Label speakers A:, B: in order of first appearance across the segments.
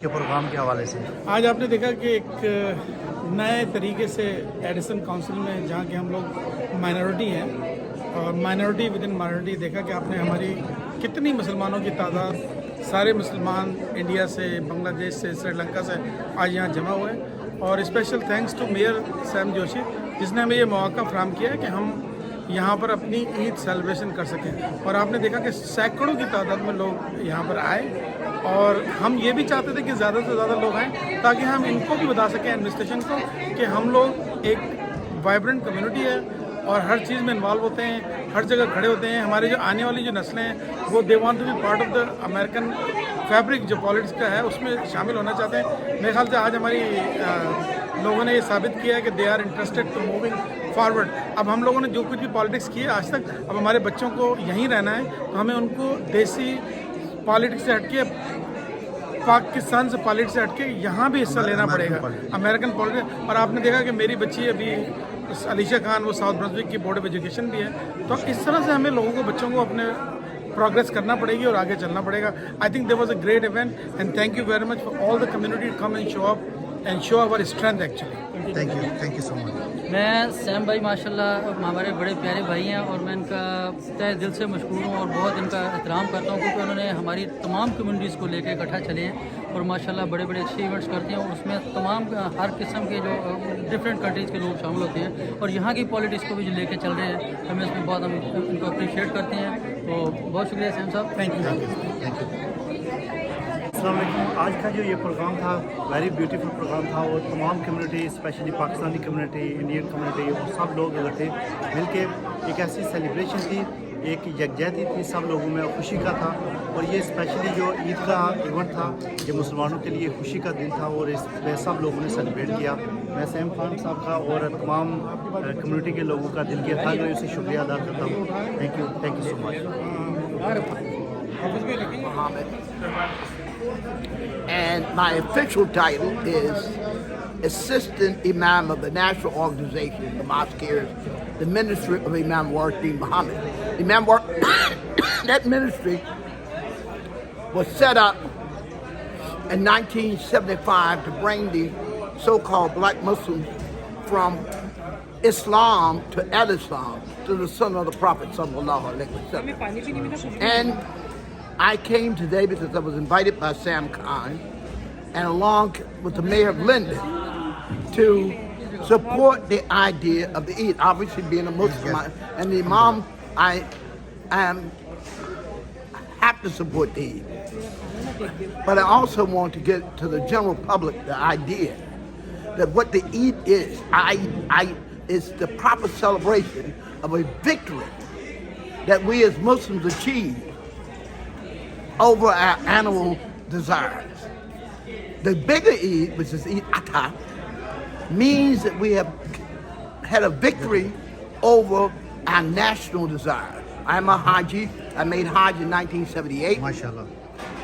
A: के प्रोग्राम के हवाले से
B: आज आपने देखा कि एक नए तरीके से एडिसन काउंसिल में जहाँ के हम लोग माइनॉरिटी हैं और माइनॉरिटी विद इन माइनॉरिटी देखा कि आपने हमारी कितनी मुसलमानों की तादाद, सारे मुसलमान इंडिया से, बांग्लादेश से, श्रीलंका से आज यहाँ जमा हुए और special thanks to mayor Sam Joshi जिसने हमें ये मौका फराहम किया है कि हम यहाँ पर अपनी ईद सेलिब्रेशन कर सकें। और आपने देखा कि सैकड़ों की तादाद में लोग यहाँ पर आए और हम ये भी चाहते थे कि ज़्यादा से ज़्यादा लोग आएँ ताकि हम इनको भी बता सकें एडमिनिस्ट्रेशन को कि हम लोग एक वाइब्रेंट कम्युनिटी है और हर चीज़ में इन्वॉल्व होते हैं, हर जगह खड़े होते हैं। हमारे जो आने वाली जो नस्लें हैं वो they want to be part of the American fabric जो पॉलिटिक्स का है उसमें शामिल होना चाहते हैं। मेरे ख्याल से आज हमारी लोगों ने ये साबित किया है कि they are interested to moving forward. अब हम लोगों ने जो कुछ भी पॉलिटिक्स की है आज तक, अब हमारे बच्चों को यहीं रहना है तो हमें उनको देसी पॉलिटिक्स से हटके, पाकिस्तान से पॉलिटिक्स से हटके यहाँ भी हिस्सा लेना पड़ेगा, अमेरिकन पॉलिटिक्स। और आपने देखा कि मेरी बच्ची अभी अलीशा खान वो साउथ ब्रंसविक की बोर्ड ऑफ एजुकेशन भी है। तो इस तरह से हमें लोगों को, बच्चों को अपने प्रोग्रेस करना पड़ेगी और आगे चलना पड़ेगा। I think there was a great event and thank you very much for all the community to come and show up and show our strength actually.
A: Thank you so much.
C: मैं Sam भाई माशाल्लाह हमारे बड़े प्यारे भाई हैं और मैं इनका तहे दिल से मशकूर हूँ और बहुत इनका एहतराम करता हूँ क्योंकि उन्होंने हमारी तमाम कम्युनिटीज़ को लेकर इकट्ठा चले हैं और माशाल्लाह बड़े बड़े अच्छे इवेंट्स करते हैं और उसमें तमाम हर किस्म के जो डिफरेंट कंट्रीज़ के लोग शामिल होते हैं और यहाँ की पॉलिटिक्स को भी जो लेके चल रहे हैं हमें इसमें बहुत हम इनको अप्रिशिएट करते हैं। तो बहुत शुक्रिया सैम साहब, थैंक यू।
A: अस्सलाम वालेकुम। आज का जो ये प्रोग्राम था वेरी ब्यूटीफुल प्रोग्राम था और तमाम community, specially Pakistani community, Indian community और सब लोग इकट्ठे मिलके एक ऐसी सेलिब्रेशन थी, एक यकजहती थी, सब लोगों में खुशी का था। और ये स्पेशली जो ईद का इवेंट था ये मुसलमानों के लिए खुशी का दिन था और इसमें सब लोगों ने सेलिब्रेट किया। मैं सैम खान साहब का और तमाम कम्युनिटी के लोगों का दिल की तहे से शुक्रिया अदा करता हूँ। Thank you so much.
D: And my official title is Assistant Imam of the National Organization, the Mosque here, the Ministry of Imam Warith Muhammad. That ministry was set up in 1975 to bring the so-called black Muslims from Islam to Edison, to the son of the Prophet sallallahu alaihi wasallam. And I came today because I was invited by Sam Khan and along with the mayor of Linden to support the idea of the Eid. Obviously being a Muslim and the Imam, I have to support the Eid. But I also want to get to the general public the idea that what the Eid is, is the proper celebration of a victory that we as Muslims achieved over our animal desires. The bigger Eid, which is Eid Adha, means that we have had a victory over our national desires. I'm a Haji. I made Hajj in 1978.
A: MashaAllah.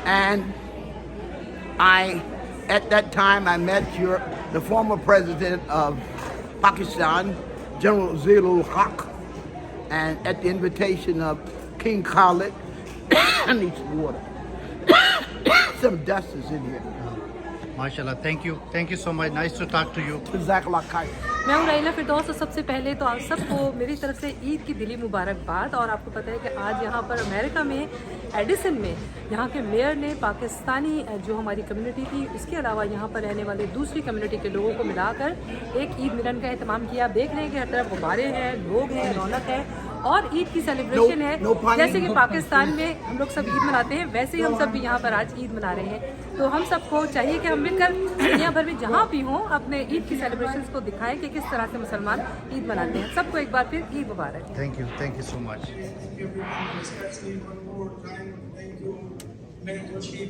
D: And at that time, I met the former president of Pakistan, General Zia-ul Haq, and at the invitation of King Khalid, I need some water. Some dust is in here.
A: माशाल्लाह, thank you so much. Nice to talk to you.
D: Jazakallah khair.
E: मैं हूँ Raila फिरदौस और सबसे पहले तो आप सबको मेरी तरफ से ईद की दिली मुबारकबाद। और आपको पता है कि आज यहाँ पर अमेरिका में एडिसन में यहाँ के मेयर ने पाकिस्तानी जो हमारी कम्युनिटी थी उसके अलावा यहाँ पर रहने वाले दूसरी कम्युनिटी के लोगों को मिलाकर एक ईद मिलन का एहतमाम किया। देख रहे हैं कि हर तरफ गुब्बारे हैं, लोग हैं, रौनक है और ईद की सेलिब्रेशन है। जैसे कि पाकिस्तान में हम लोग सब ईद मनाते हैं वैसे ही हम सब भी यहाँ पर आज ईद मना रहे हैं। तो हम सबको चाहिए कि हम मिलकर दुनिया भर में जहाँ भी हों अपने ईद की सेलिब्रेशंस को दिखाएं कि किस तरह से मुसलमान ईद मनाते हैं। सबको एक बार फिर ईद मुबारक।
A: Thank you so much.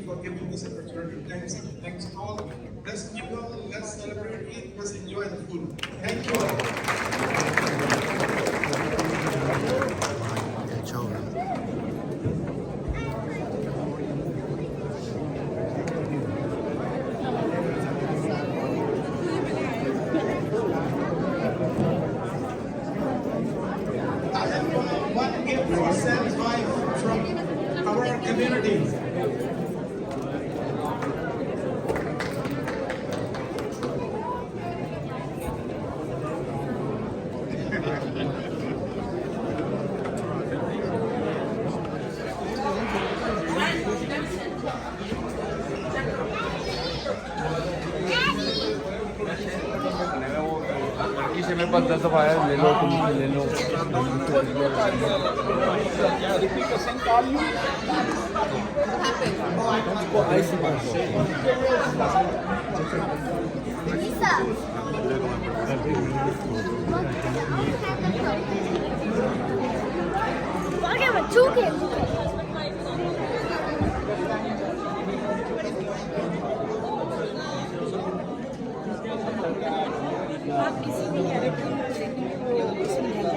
B: for giving this opportunity. Thanks all. Let's keep going. Let's celebrate Eid. Let's enjoy the food. Thank you all. I have one gift for Sam's wife from our community.
F: पीछे मेरे पास 10 दफ़ा आया, ले लो तुम ले लो।
E: आप किसी भी कैरेक्टर को देखने को इसमें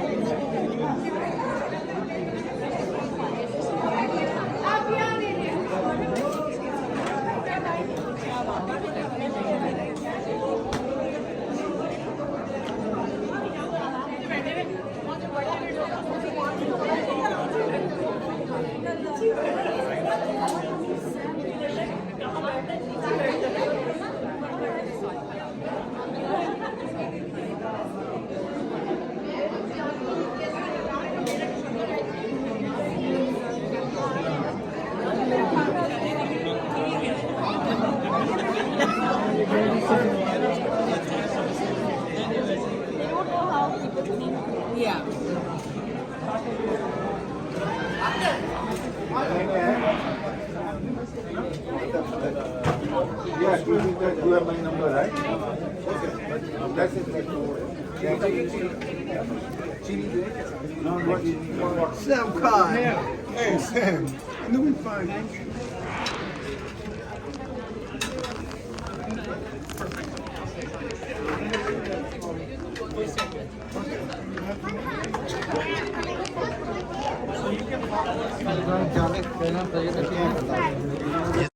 F: Yes, you have my number, right? That's it. No, what?
D: Sam Khan.
F: Hey, Sam. No, we fine.
A: ये